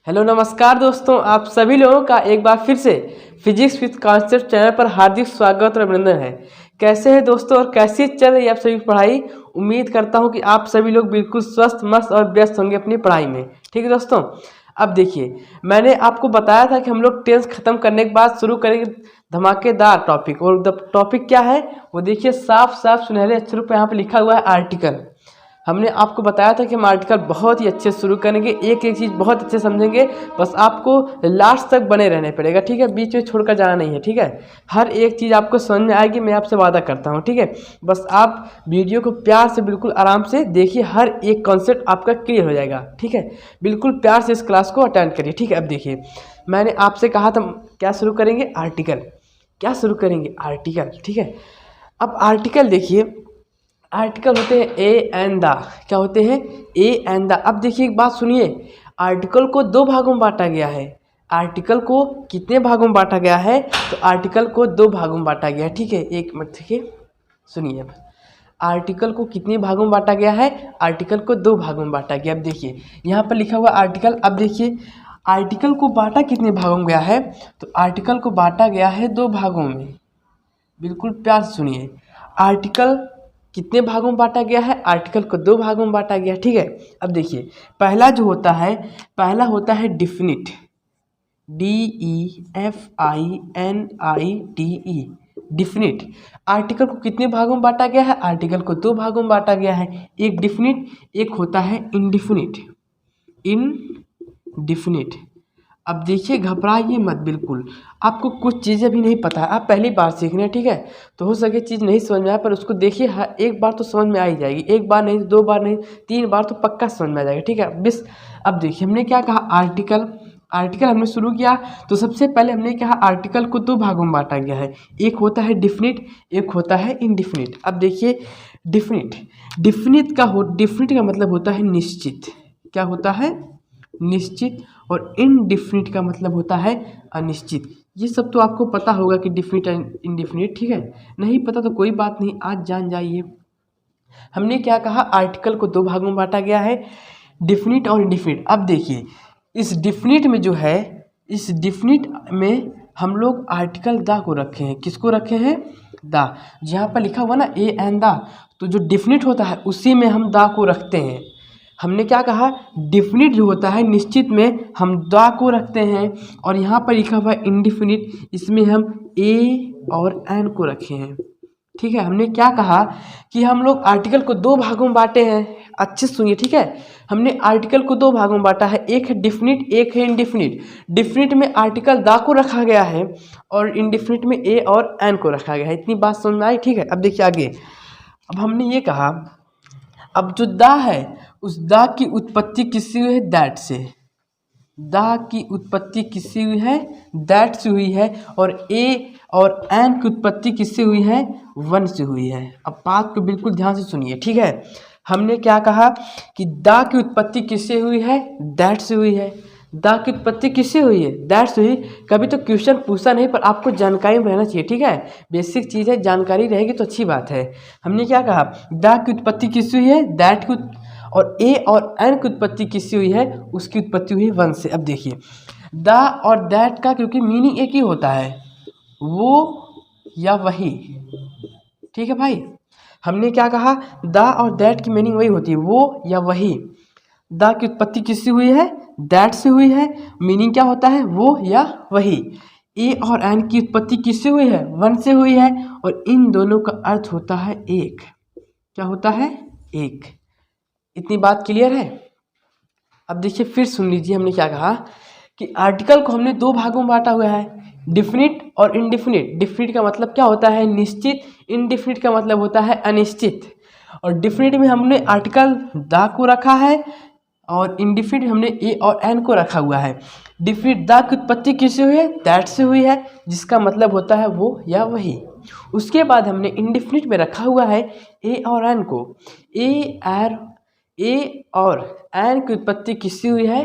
Hello नमस्कार दोस्तों, आप सभी लोगों का एक बार फिर से फिजिक्स विद कॉन्सेप्ट चैनल पर हार्दिक स्वागत और अभिनंदन है। कैसे हैं दोस्तों और कैसी चल रही है आप सभी की पढ़ाई। उम्मीद करता हूं कि आप सभी लोग बिल्कुल स्वस्थ मस्त और व्यस्त होंगे अपनी पढ़ाई में। ठीक है दोस्तों, अब देखिए मैंने आपको बताया था कि हम लोग टेंस खत्म करने के बाद शुरू करेंगे धमाकेदार टॉपिक। और टॉपिक क्या है वो देखिए, साफ साफ सुनहरे अक्षरों पर यहाँ पर लिखा हुआ है आर्टिकल। हमने आपको बताया था कि हम आर्टिकल बहुत ही अच्छे शुरू करेंगे, एक एक चीज़ बहुत अच्छे समझेंगे। बस आपको लास्ट तक बने रहने पड़ेगा, ठीक है, बीच में छोड़कर जाना नहीं है, ठीक है। हर एक चीज़ आपको समझ में आएगी, मैं आपसे वादा करता हूँ, ठीक है। बस आप वीडियो को प्यार से बिल्कुल आराम से देखिए, हर एक कॉन्सेप्ट आपका क्लियर हो जाएगा, ठीक है। बिल्कुल प्यार से इस क्लास को अटेंड करिए, ठीक है। अब देखिए मैंने आपसे कहा था क्या शुरू करेंगे, आर्टिकल। क्या शुरू करेंगे, आर्टिकल, ठीक है। अब आर्टिकल देखिए, आर्टिकल होते हैं ए एंड द। क्या होते हैं, ए एंड द। अब देखिए एक बात सुनिए, आर्टिकल को दो भागों में बांटा गया है। आर्टिकल को कितने भागों में बांटा गया है, तो आर्टिकल को दो भागों में बांटा गया है, ठीक है। एक मिनट देखिए, सुनिए। अब आर्टिकल को कितने भागों में बांटा गया है, आर्टिकल को दो भागों में बांटा गया। अब देखिए यहाँ पर लिखा हुआ आर्टिकल। अब देखिए आर्टिकल को बांटा कितने भागों में गया है, तो आर्टिकल को बांटा गया है दो भागों में। बिल्कुल प्यार से सुनिए, आर्टिकल कितने भागों में बांटा गया है, आर्टिकल को दो भागों में बांटा गया, ठीक है। अब देखिए पहला जो होता है, पहला होता है डिफिनिट, DEFINITE, डिफिनिट। आर्टिकल को कितने भागों में बांटा गया है, आर्टिकल को दो भागों में बांटा गया है, एक डिफिनिट, एक होता है इनडिफिनिट। इनडिफिनिट। अब देखिए घबराइए मत, बिल्कुल आपको कुछ चीज़ें भी नहीं पता है, आप पहली बार सीख रहे हैं, ठीक है। तो हो सके चीज़ नहीं समझ में आए, पर उसको देखिए एक बार तो समझ में आ ही जाएगी। एक बार नहीं, दो बार नहीं, तीन बार तो पक्का समझ में आ जाएगा, ठीक है। बस अब देखिए हमने क्या कहा, आर्टिकल। आर्टिकल हमने शुरू किया तो सबसे पहले हमने कहा आर्टिकल को दो भागों में बांटा गया है, एक होता है डिफिनिट, एक होता है इनडिफिनिट। अब देखिए डिफिनिट, डिफिनिट का मतलब होता है निश्चित। क्या होता है, निश्चित। और इनडिफिनिट का मतलब होता है अनिश्चित। ये सब तो आपको पता होगा कि डिफिनिट एंड इनडिफिनिट, ठीक है। नहीं पता तो कोई बात नहीं, आज जान जाइए। हमने क्या कहा, आर्टिकल को दो भागों में बांटा गया है, डिफिनिट और इनडिफिनिट। अब देखिए इस डिफिनिट में जो है, इस डिफिनिट में हम लोग आर्टिकल द को रखे हैं। किसको रखे हैं, द। जहाँ पर लिखा हुआ ना ए एंड द, तो जो डिफिनिट होता है उसी में हम द को रखते हैं। हमने क्या कहा, डिफिनिट जो होता है निश्चित में हम द को रखते हैं, और यहाँ पर लिखा हुआ है इनडिफिनिट, इसमें हम ए और एन को रखे हैं, ठीक है। हमने क्या कहा कि हम लोग आर्टिकल को दो भागों में बांटे हैं। अच्छे से सुनिए, ठीक है। हमने आर्टिकल को दो भागों में बांटा है, एक है डिफिनिट, एक है इनडिफिनिट। डिफिनिट में आर्टिकल द को रखा गया है, और इनडिफिनिट में ए और एन को रखा गया है। इतनी बात समझ में आई, ठीक है। अब देखिए आगे, अब हमने ये कहा, अब जो द है उस द की उत्पत्ति किससे हुई है, दैट से। द की उत्पत्ति किससे हुई है, दैट से हुई है। और ए और एन की उत्पत्ति किससे हुई है, वन से हुई है। अब बात को बिल्कुल ध्यान से सुनिए, ठीक है। हमने क्या कहा कि द की उत्पत्ति किससे हुई है, दैट से हुई है। द की उत्पत्ति किससे हुई है, दैट से हुई। कभी तो क्वेश्चन पूछा नहीं, पर आपको जानकारी में रहना चाहिए, ठीक है। बेसिक चीज़ है, जानकारी रहेगी तो अच्छी बात है। हमने क्या कहा, द की उत्पत्ति किससे हुई है, दैट की, और ए और एन की उत्पत्ति किससे हुई है, उसकी उत्पत्ति हुई है वन से। अब देखिए द और दैट का क्योंकि मीनिंग एक ही होता है, वो या वही, ठीक है भाई। हमने क्या कहा, द और दैट की मीनिंग वही होती है, वो या वही। द की उत्पत्ति किससे हुई है, दैट से हुई है, मीनिंग क्या होता है, वो या वही। ए और एन की उत्पत्ति किससे हुई है, वन से हुई है, और इन दोनों का अर्थ होता है एक। क्या होता है, एक। इतनी बात क्लियर है। अब देखिए फिर सुन लीजिए, हमने क्या कहा कि आर्टिकल को हमने दो भागों में बांटा हुआ है, डिफिनिट और इनडिफिनिट। डिफिनिट का मतलब क्या होता है, निश्चित। इनडिफिनिट का मतलब होता है अनिश्चित। और डिफिनिट में हमने आर्टिकल द को रखा है, और इनडिफिनिट हमने ए और एन को रखा हुआ है। डिफिनिट द की उत्पत्ति किससे हुई है, दैट से हुई है, जिसका मतलब होता है वो या वही। उसके बाद हमने इनडिफिनिट में रखा हुआ है ए और एन को। ए और एन की उत्पत्ति किससे हुई है,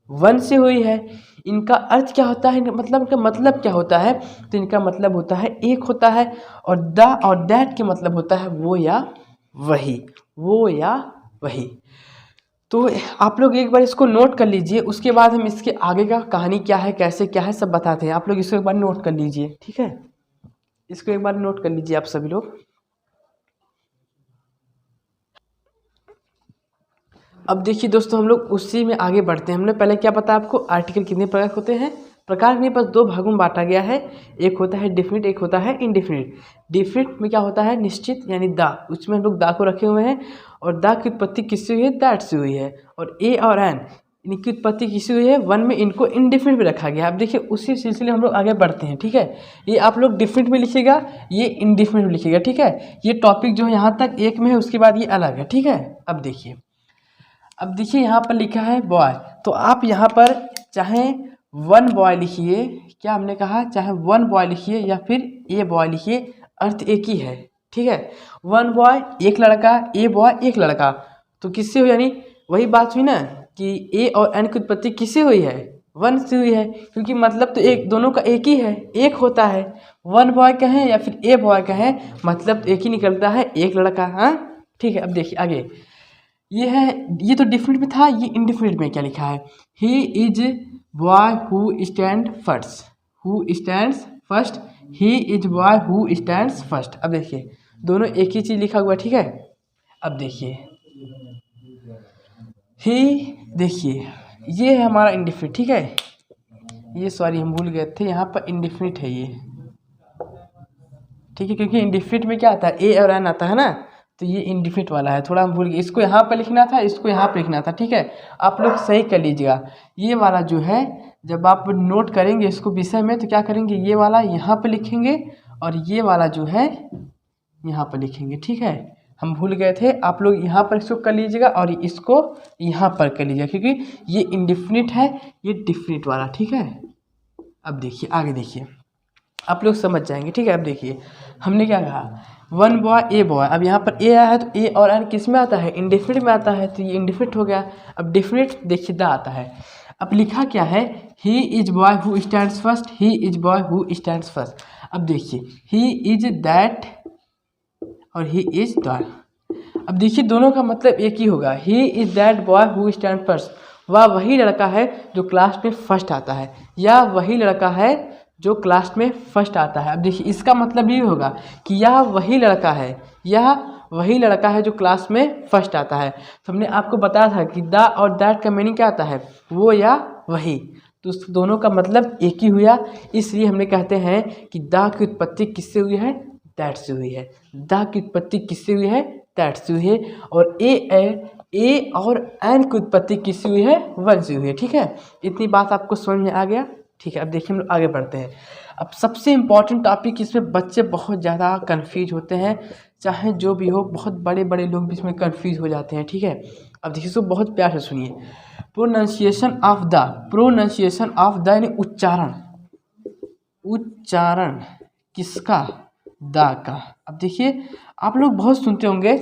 वन से हुई है। इनका अर्थ क्या होता है, मतलब इनका मतलब क्या होता है, तो इनका मतलब होता है एक होता है। और द और दैट के मतलब होता है वो या वही, वो या वही। तो आप लोग एक बार इसको नोट कर लीजिए, उसके बाद हम इसके आगे का कहानी क्या है, कैसे क्या है, सब बताते हैं। आप लोग इसको एक बार नोट कर लीजिए, ठीक है। इसको एक बार नोट कर लीजिए आप सभी लोग। अब देखिए दोस्तों, हम लोग उसी में आगे बढ़ते हैं। हमने पहले क्या पता आपको, आर्टिकल कितने प्रकार के होते हैं, प्रकार नहीं, बस दो भागों में बांटा गया है। एक होता है डिफिनिट, एक होता है इनडिफिनिट। डिफिनिट में क्या होता है, निश्चित यानी दा, उसमें हम लोग दा को रखे हुए हैं। और दा की उत्पत्ति किससे हुई है, दैट से हुई है। और ए और एन, इनकी उत्पत्ति किससे हुई है, वन में, इनको इनडिफिनिट में रखा गया है। अब देखिए उसी सिलसिले हम लोग आगे बढ़ते हैं, ठीक है। ये आप लोग डिफिनिट में लिखिएगा, ये इनडिफिनिट में लिखिएगा, ठीक है। ये टॉपिक जो है यहाँ तक एक में है, उसके बाद ये अलग है, ठीक है। अब देखिए यहाँ पर लिखा है बॉय, तो आप यहाँ पर चाहे वन बॉय लिखिए, क्या हमने कहा, चाहे वन बॉय लिखिए या फिर ए बॉय लिखिए, अर्थ एक ही है, ठीक है। वन बॉय एक लड़का, ए बॉय एक लड़का, तो किससे हुई, यानी वही बात हुई ना कि ए और एन की उत्पत्ति किससे हुई है, वन से हुई है, क्योंकि मतलब तो एक, दोनों का एक ही है, एक होता है। वन बॉय कहें या फिर ए बॉय कहें, मतलब तो एक ही निकलता है, एक लड़का, हाँ ठीक है। अब देखिए आगे, ये है, ये तो डिफिनिट में था, ये इनडिफिनिट में क्या लिखा है, he is boy who stand first, who stands first, he is boy who stands first. अब देखिए दोनों एक ही चीज़ लिखा हुआ है, ठीक है। अब देखिए ही, देखिए ये है हमारा इनडिफिनिट, ठीक है। ये सॉरी हम भूल गए थे, यहाँ पर इनडिफिनिट है ये, ठीक है, क्योंकि इनडिफिनिट में क्या आता है, ए और एन आता है ना, तो ये इनडिफिनिट वाला है, थोड़ा हम भूल गए, इसको यहाँ पर लिखना था, इसको यहाँ पर लिखना था, ठीक है। आप लोग सही कर लीजिएगा। ये वाला जो है, जब आप नोट करेंगे इसको विषय में, तो क्या करेंगे, ये वाला यहाँ पर लिखेंगे और ये वाला जो है यहाँ पर लिखेंगे, ठीक है। हम भूल गए थे, आप लोग यहाँ पर इसको कर लीजिएगा और इसको यहाँ पर कर लीजिएगा, क्योंकि ये इनडिफिनिट है, ये डिफिनिट वाला, ठीक है। अब देखिए आगे, देखिए आप लोग समझ जाएंगे, ठीक है। अब देखिए हमने क्या कहा, वन बॉय ए बॉय, अब यहाँ पर ए आया है, तो ए और एन किस में आता है, इनडिफिनिट में आता है, तो ये इनडिफिनिट हो गया। अब डिफिनिट देखिए दा आता है। अब लिखा क्या है, he is boy who stands first, he is boy who stands first. अब देखिए ही इज दैट और ही इज दैट। अब देखिए दोनों का मतलब एक ही होगा, he is that boy who stand first, वह वही लड़का है जो क्लास में फर्स्ट आता है, या वही लड़का है जो क्लास में फर्स्ट आता है। अब देखिए इसका मतलब ये होगा कि यह वही लड़का है, यह वही लड़का है जो क्लास में फर्स्ट आता है। तो हमने आपको बताया था कि द और दैट का मीनिंग क्या आता है, वो या वही, तो दोनों का मतलब एक ही हुआ। इसलिए हमने कहते हैं कि द की उत्पत्ति किससे हुई है, दैट से हुई है। द की उत्पत्ति किससे हुई है, दैट से हुई है। और ए और एन की उत्पत्ति किससे हुई है, वन से हुई है, ठीक है। इतनी बात आपको समझ में आ गया, ठीक है। अब देखिए हम लोग आगे बढ़ते हैं। अब सबसे इम्पॉर्टेंट टॉपिक, इसमें बच्चे बहुत ज़्यादा कंफ्यूज होते हैं, चाहे जो भी हो, बहुत बड़े बड़े लोग भी इसमें कंफ्यूज हो जाते हैं, ठीक है। अब देखिए इसको बहुत प्यार से सुनिए, pronunciation of the, pronunciation of the यानी उच्चारण, उच्चारण किसका, दा का। अब देखिए आप लोग बहुत सुनते होंगे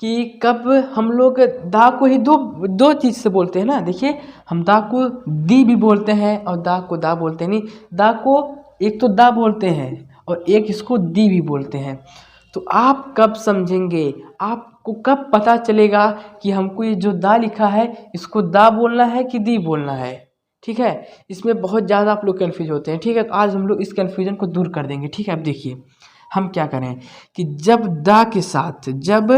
कि कब हम लोग दा को ही दो चीज़ से बोलते हैं ना। देखिए हम दा को दी भी बोलते हैं और दा को दा बोलते हैं, नहीं, दा को एक तो दा बोलते हैं और एक इसको दी भी बोलते हैं। तो आप कब समझेंगे, आपको कब पता चलेगा कि हमको ये जो दा लिखा है इसको दा बोलना है कि दी बोलना है, ठीक है। इसमें बहुत ज़्यादा आप लोग कन्फ्यूज होते हैं, ठीक है। तो आज हम लोग इस कन्फ्यूजन को दूर कर देंगे, ठीक है। अब देखिए हम क्या करें कि जब दा के साथ, जब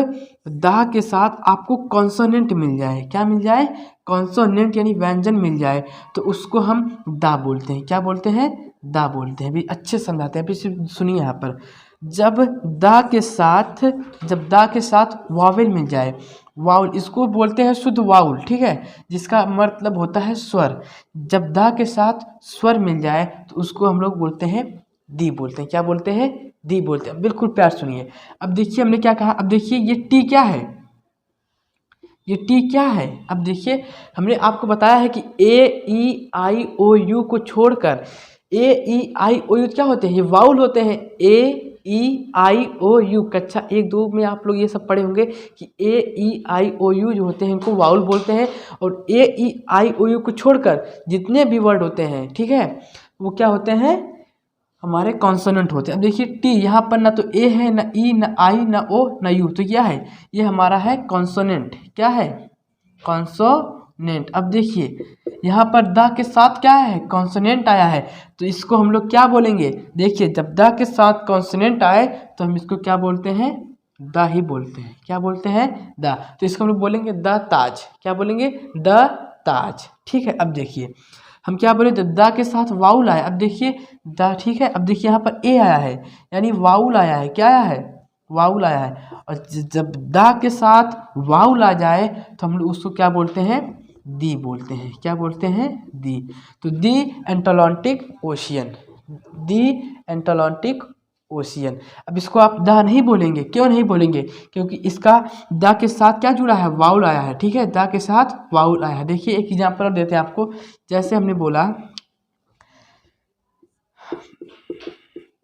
दा के साथ आपको कॉन्सोनेंट मिल जाए, क्या मिल जाए, कॉन्सोनेंट यानी व्यंजन मिल जाए, तो उसको हम दा बोलते हैं। क्या बोलते हैं, दा बोलते हैं। भी अच्छे समझाते हैं, अभी सुनिए यहाँ पर, जब दा के साथ, जब दा के साथ वावेल मिल जाए, वाउल, इसको बोलते हैं शुद्ध वाउल, ठीक है, जिसका मतलब होता है स्वर। जब दा के साथ स्वर मिल जाए तो उसको हम लोग बोलते हैं दी बोलते हैं। क्या बोलते हैं, दी बोलते हैं। बिल्कुल प्यार सुनिए। अब देखिए हमने क्या कहा, अब देखिए ये टी क्या है, ये टी क्या है। अब देखिए हमने आपको बताया है कि ए ई आई ओ यू को छोड़कर, ए ई आई ओ यू क्या होते हैं, ये वाउल होते हैं। ए ई आई ओ यू, कक्षा 1-2 में आप लोग ये सब पढ़े होंगे कि ए ई आई ओ यू जो होते हैं इनको वाउल बोलते हैं। और ए ई आई ओ यू को छोड़कर जितने भी वर्ड होते हैं, ठीक है, वो क्या होते हैं, हमारे कॉन्सोनेंट होते हैं। अब देखिए टी, यहाँ पर ना तो ए है, ना ई, ना आई, ना ओ, ना यू, तो क्या है, ये हमारा है कॉन्सोनेंट। क्या है, कॉन्सोनेंट। अब देखिए यहाँ पर द के साथ क्या है, कॉन्सोनेंट आया है, तो इसको हम लोग क्या बोलेंगे, देखिए जब द के साथ कॉन्सोनेंट आए तो हम इसको क्या बोलते हैं, द ही बोलते हैं। क्या बोलते हैं, द। तो इसको हम लोग बोलेंगे द ताज। क्या बोलेंगे, द ताज। ठीक है, अब देखिए हम क्या बोले, जब द के साथ वाउल आया, अब देखिए द, ठीक है, अब देखिए यहाँ पर ए आया है यानी वाउल आया है। क्या आया है, वाउल आया है। और जब द के साथ वाउल आ जाए तो हम लोग उसको क्या बोलते हैं, दी बोलते हैं। क्या बोलते हैं, दी। तो दी एटलांटिक ओशियन, दी एटलांटिक ओशियन। अब इसको आप द नहीं बोलेंगे, क्यों नहीं बोलेंगे, क्योंकि इसका द के साथ क्या जुड़ा है, वाउल आया है। ठीक है, द के साथ वाउल आया है। देखिए एक एग्जांपल देते हैं आपको, जैसे हमने बोला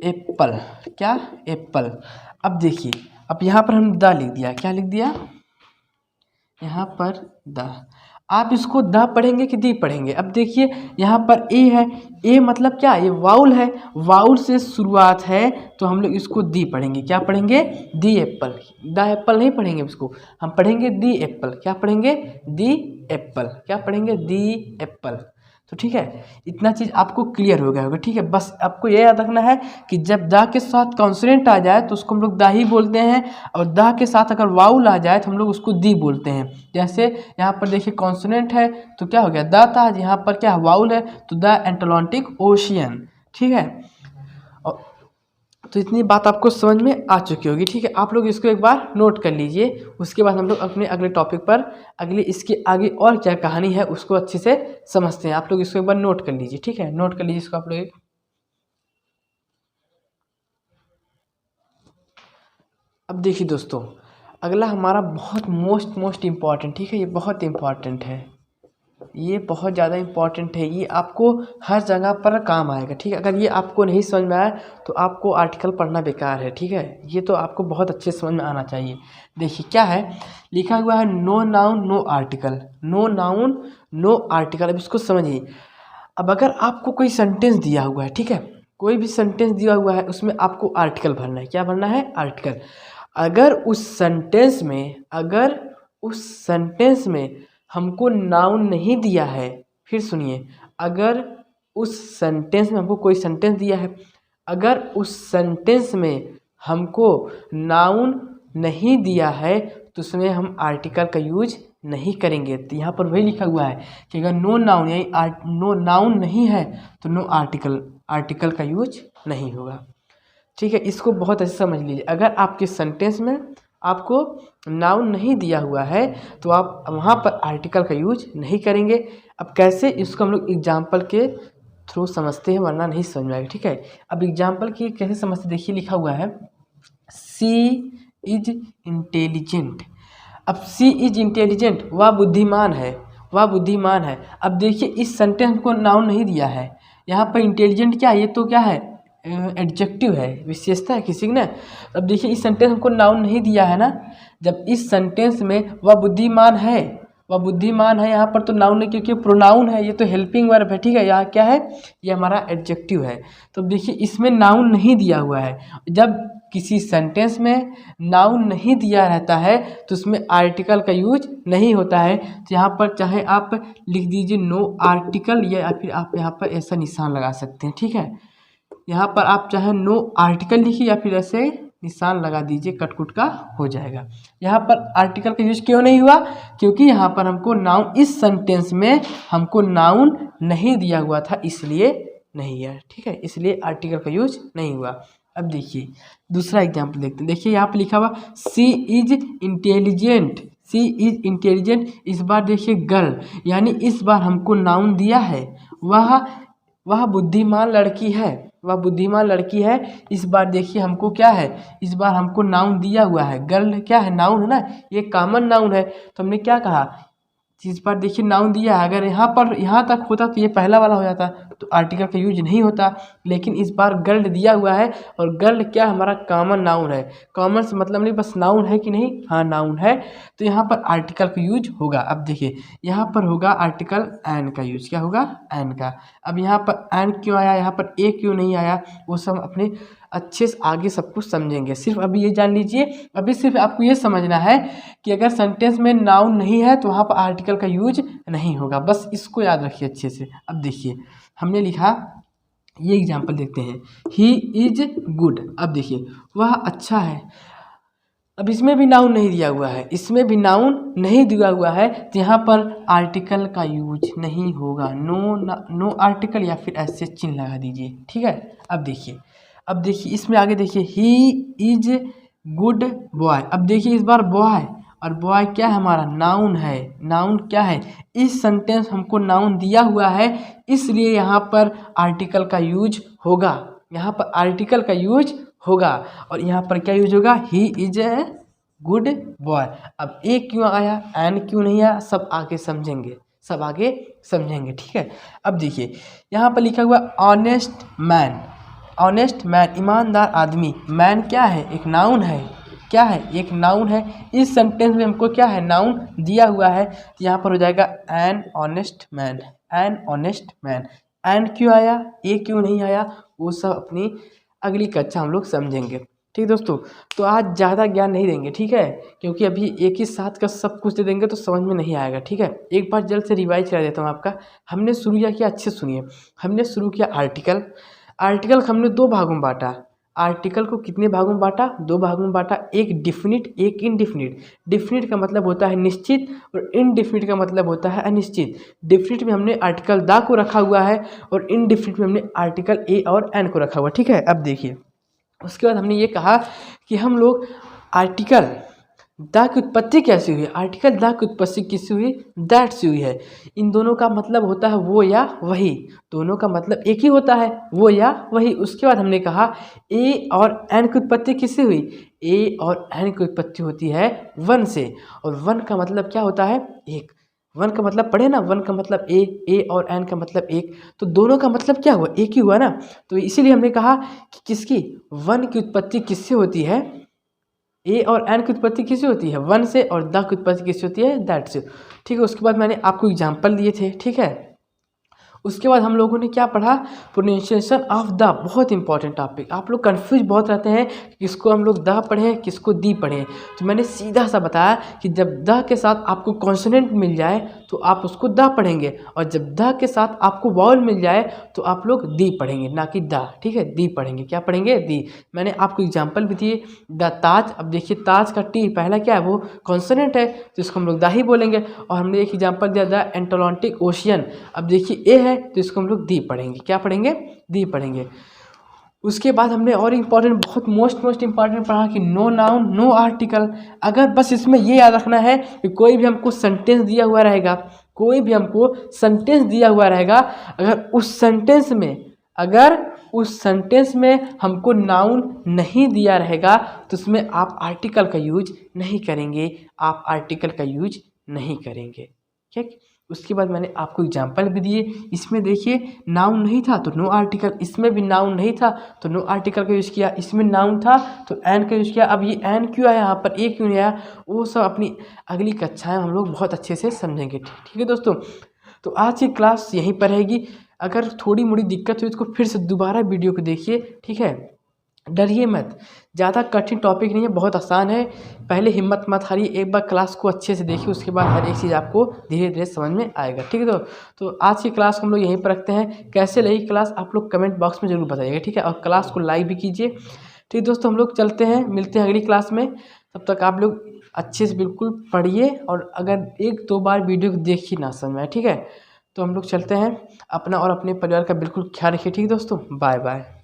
एप्पल। क्या, एप्पल। अब देखिए अब यहाँ पर हम द लिख दिया। क्या लिख दिया, यहाँ पर द। आप इसको द पढ़ेंगे कि दी पढ़ेंगे। अब देखिए यहाँ पर ए है, ए मतलब क्या, ये वाउल है, वाउल से शुरुआत है तो हम लोग इसको दी पढ़ेंगे। क्या पढ़ेंगे, दी एप्पल। द एप्पल नहीं पढ़ेंगे इसको, हम पढ़ेंगे दी एप्पल। क्या पढ़ेंगे, दी एप्पल। क्या पढ़ेंगे, दी एप्पल। तो ठीक है, इतना चीज़ आपको क्लियर हो गया होगा। ठीक है, बस आपको ये याद रखना है कि जब द के साथ कॉन्सोनेंट आ जाए तो उसको हम लोग द ही बोलते हैं, और द के साथ अगर वाउल आ जाए तो हम लोग उसको दी बोलते हैं। जैसे यहाँ पर देखिए कॉन्सोनेंट है तो क्या हो गया, द था। यहाँ पर क्या वाउल है तो द एटलांटिक ओशियन। ठीक है, और तो इतनी बात आपको समझ में आ चुकी होगी। ठीक है, आप लोग इसको एक बार नोट कर लीजिए, उसके बाद हम लोग अपने अगले टॉपिक पर, अगले इसके आगे और क्या कहानी है उसको अच्छे से समझते हैं। आप लोग इसको एक बार नोट कर लीजिए। ठीक है, नोट कर लीजिए इसको आप लोग। अब देखिए दोस्तों, अगला हमारा बहुत मोस्ट इम्पॉर्टेंट, ठीक है, ये बहुत इम्पॉर्टेंट है, ये बहुत ज़्यादा इम्पॉर्टेंट है, ये आपको हर जगह पर काम आएगा। ठीक है, अगर ये आपको नहीं समझ में आया तो आपको आर्टिकल पढ़ना बेकार है। ठीक है, ये तो आपको बहुत अच्छे समझ में आना चाहिए। देखिए क्या है, लिखा हुआ है no noun no article, no noun no article. अब इसको समझिए, अब अगर आपको कोई सेंटेंस दिया हुआ है, ठीक है, कोई भी सेंटेंस दिया हुआ है उसमें आपको आर्टिकल भरना है। क्या भरना है, आर्टिकल। अगर उस सेंटेंस में हमको नाउन नहीं दिया है, फिर सुनिए, अगर उस सेंटेंस में हमको कोई सेंटेंस दिया है, अगर उस सेंटेंस में हमको नाउन नहीं दिया है तो उसमें हम आर्टिकल का यूज नहीं करेंगे। तो यहाँ पर वही लिखा हुआ है कि अगर नो नाउन यानी नो नाउन नहीं है तो नो आर्टिकल, आर्टिकल का यूज नहीं होगा। ठीक है, इसको बहुत अच्छे समझ लीजिए। अगर आपके सेंटेंस में आपको नाउन नहीं दिया हुआ है तो आप वहाँ पर आर्टिकल का यूज नहीं करेंगे। अब कैसे, इसको हम लोग एग्जाम्पल के थ्रू समझते हैं, वरना नहीं समझ में आएगा। ठीक है, अब एग्जाम्पल की कैसे समझते, देखिए लिखा हुआ है सी इज इंटेलिजेंट। अब सी इज इंटेलिजेंट, वह बुद्धिमान है, वह बुद्धिमान है। अब देखिए इस सेंटेंस को नाउन नहीं दिया है, यहाँ पर इंटेलिजेंट क्या है, ये तो क्या है, एडजेक्टिव है, विशेषता है किसी की ना। अब देखिए इस सेंटेंस हमको नाउन नहीं दिया है ना, जब इस सेंटेंस में वह बुद्धिमान है, वह बुद्धिमान है, यहाँ पर तो नाउन नहीं क्योंकि प्रोनाउन है, ये तो हेल्पिंग वर्ब है। ठीक है, यहाँ क्या है, ये हमारा एडजेक्टिव है। तो देखिए इसमें नाउन नहीं दिया हुआ है। जब किसी सेंटेंस में नाउन नहीं दिया रहता है तो उसमें आर्टिकल का यूज नहीं होता है। तो यहाँ पर चाहे आप लिख दीजिए नो आर्टिकल, या फिर आप यहाँ पर ऐसा निशान लगा सकते हैं। ठीक है, यहाँ पर आप चाहे नो आर्टिकल लिखिए या फिर ऐसे निशान लगा दीजिए, कटकुट का हो जाएगा। यहाँ पर आर्टिकल का यूज क्यों नहीं हुआ, क्योंकि यहाँ पर हमको नाउन, इस सेंटेंस में हमको नाउन नहीं दिया हुआ था, इसलिए नहीं है। ठीक है, इसलिए आर्टिकल का यूज नहीं हुआ। अब देखिए दूसरा एग्जाम्पल देखते हैं। देखिए यहाँ पर लिखा हुआ C is intelligent, C is intelligent. इस बार देखिए गर्ल, यानी इस बार हमको नाउन दिया है, वह बुद्धिमान लड़की है, वह बुद्धिमान लड़की है। इस बार देखिए हमको क्या है, इस बार हमको नाउन दिया हुआ है, गर्ल क्या है, नाउन है ना, ये कॉमन नाउन है। तो हमने क्या कहा, इस बार देखिए नाउन दिया है, अगर यहाँ पर यहाँ तक होता तो ये पहला वाला हो जाता, तो आर्टिकल का यूज नहीं होता। लेकिन इस बार गर्ल दिया हुआ है, और गर्ल क्या हमारा कॉमन नाउन है। कॉमन से मतलब नहीं बस नाउन है कि नहीं, हाँ नाउन है, तो यहाँ पर आर्टिकल का यूज होगा। अब देखिए यहाँ पर होगा आर्टिकल एन का यूज, क्या होगा, एन का। अब यहाँ पर एन क्यों आया, यहाँ पर ए क्यों नहीं आया, वो सब अपने अच्छे से आगे सब कुछ समझेंगे। सिर्फ अभी ये जान लीजिए, अभी सिर्फ आपको ये समझना है कि अगर सेंटेंस में नाउन नहीं है तो वहाँ पर आर्टिकल का यूज नहीं होगा, बस इसको याद रखिए अच्छे से। अब देखिए हमने लिखा, ये एग्जाम्पल देखते हैं, ही इज गुड। अब देखिए वह अच्छा है। अब इसमें भी नाउन नहीं दिया हुआ है, इसमें भी नाउन नहीं दिया हुआ है, तो यहाँ पर आर्टिकल का यूज नहीं होगा। नो आर्टिकल या फिर ऐसे चिन्ह लगा दीजिए, ठीक है। अब देखिए इसमें आगे देखिए, ही इज गुड बॉय। अब देखिए इस बार बॉय, और बॉय क्या है हमारा, नाउन है। नाउन क्या है, इस सेंटेंस हमको नाउन दिया हुआ है, इसलिए यहाँ पर आर्टिकल का यूज होगा। यहाँ पर आर्टिकल का यूज होगा और यहाँ पर क्या यूज होगा, he is a good boy. अब ए क्यों आया, एन क्यों नहीं आया, सब आगे समझेंगे, सब आगे समझेंगे, ठीक है। अब देखिए यहाँ पर लिखा हुआ ऑनेस्ट मैन। ऑनेस्ट मैन, ईमानदार आदमी। मैन क्या है, एक नाउन है। क्या है, एक नाउन है। इस सेंटेंस में हमको क्या है, नाउन दिया हुआ है, तो यहाँ पर हो जाएगा an honest man. An honest man. An क्यों आया, ए क्यों नहीं आया, वो सब अपनी अगली कक्षा हम लोग समझेंगे, ठीक दोस्तों। तो आज ज़्यादा ज्ञान नहीं देंगे, ठीक है, क्योंकि अभी एक ही साथ का सब कुछ दे देंगे तो समझ में नहीं आएगा, ठीक है। एक बार जल्द से रिवाइज करा देता हूँ आपका। हमने शुरू किया, अच्छे सुनिए। हमने शुरू किया आर्टिकल। आर्टिकल हमने दो भागों में बांटा। आर्टिकल को कितने भागों में बांटा, दो भागों में बांटा, एक डिफिनिट, एक इनडिफिनिट। डिफिनिट का मतलब होता है निश्चित और इनडिफिनिट का मतलब होता है अनिश्चित। डिफिनिट में हमने आर्टिकल द को रखा हुआ है और इनडिफिनिट में हमने आर्टिकल ए और एन को रखा हुआ, ठीक है। अब देखिए उसके बाद हमने ये कहा कि हम लोग आर्टिकल द की उत्पत्ति कैसे हुई, आर्टिकल द की उत्पत्ति किससे हुई, दैट से हुई है। इन दोनों का मतलब होता है वो या वही, दोनों का मतलब एक ही होता है, वो या वही। उसके बाद हमने कहा ए और एन की उत्पत्ति किससे हुई, ए और एन की उत्पत्ति होती है वन से, और वन का मतलब क्या होता है, एक। वन का मतलब पढ़े ना, वन का मतलब ए और एन का मतलब एक, तो दोनों का मतलब क्या हुआ, एक ही हुआ ना। तो इसीलिए हमने कहा कि किसकी, वन की उत्पत्ति किससे होती है, ए और एन की उत्पत्ति किससे होती है, वन से, और द की उत्पत्ति किससे होती है, दैट से, ठीक है। उसके बाद मैंने आपको एग्जाम्पल दिए थे, ठीक है। उसके बाद हम लोगों ने क्या पढ़ा, प्रोनाउंसिएशन ऑफ द, बहुत इंपॉर्टेंट टॉपिक। आप लोग कंफ्यूज बहुत रहते हैं किसको हम लोग द पढ़ें किसको दी पढ़ें, तो मैंने सीधा सा बताया कि जब द के साथ आपको कॉन्सोनेंट मिल जाए तो आप उसको द पढ़ेंगे, और जब द के साथ आपको वावल मिल जाए तो आप लोग दी पढ़ेंगे, ना कि द, ठीक है। दी पढ़ेंगे, क्या पढ़ेंगे, दी। मैंने आपको एग्जाम्पल भी दिए, द ताज। अब देखिए ताज का टी पहला क्या है, वो कॉन्सोनेंट है, तो इसको हम लोग द ही बोलेंगे। और हमने एक एग्जाम्पल दिया द एंटालांटिक ओशियन। अब देखिए ए है तो इसको हम लोग दी पढ़ेंगे, क्या पढ़ेंगे, दी पढ़ेंगे। उसके बाद हमने और इम्पॉर्टेंट, बहुत मोस्ट इम्पॉर्टेंट पढ़ा कि नो नाउन नो आर्टिकल। अगर बस इसमें ये याद रखना है कि कोई भी हमको सेंटेंस दिया हुआ रहेगा, कोई भी हमको सेंटेंस दिया हुआ रहेगा, अगर उस सेंटेंस में हमको नाउन नहीं दिया रहेगा तो उसमें आप आर्टिकल का यूज नहीं करेंगे, आप आर्टिकल का यूज नहीं करेंगे, ठीक। उसके बाद मैंने आपको एग्जाम्पल भी दिए। इसमें देखिए नाउन नहीं था तो नो आर्टिकल, इसमें भी नाउन नहीं था तो नो आर्टिकल का यूज़ किया, इसमें नाउन था तो एन का यूज़ किया। अब ये एन क्यों आया यहाँ पर, ए क्यों नहीं आया, वो सब अपनी अगली कक्षाएं हम लोग बहुत अच्छे से समझेंगे, ठीक है दोस्तों। तो आज की क्लास यहीं पर रहेगी। अगर थोड़ी मोड़ी दिक्कत हुई तो फिर से दोबारा वीडियो को देखिए, ठीक है। डरिए मत, ज़्यादा कठिन टॉपिक नहीं है, बहुत आसान है। पहले हिम्मत मत हारिए, एक बार क्लास को अच्छे से देखिए, उसके बाद हर एक चीज़ आपको धीरे धीरे समझ में आएगा, ठीक है। तो आज की क्लास को हम लोग यहीं पर रखते हैं। कैसे लगी क्लास आप लोग कमेंट बॉक्स में ज़रूर बताइएगा, ठीक है। और क्लास को लाइक भी कीजिए, ठीक दोस्तों। हम लोग चलते हैं, मिलते हैं अगली क्लास में। तब तक आप लोग अच्छे से बिल्कुल पढ़िए, और अगर एक दो बार वीडियो को देखिए ना समझ में, ठीक है। तो हम लोग चलते हैं, अपना और अपने परिवार का बिल्कुल ख्याल रखिए, ठीक है दोस्तों। Bye bye.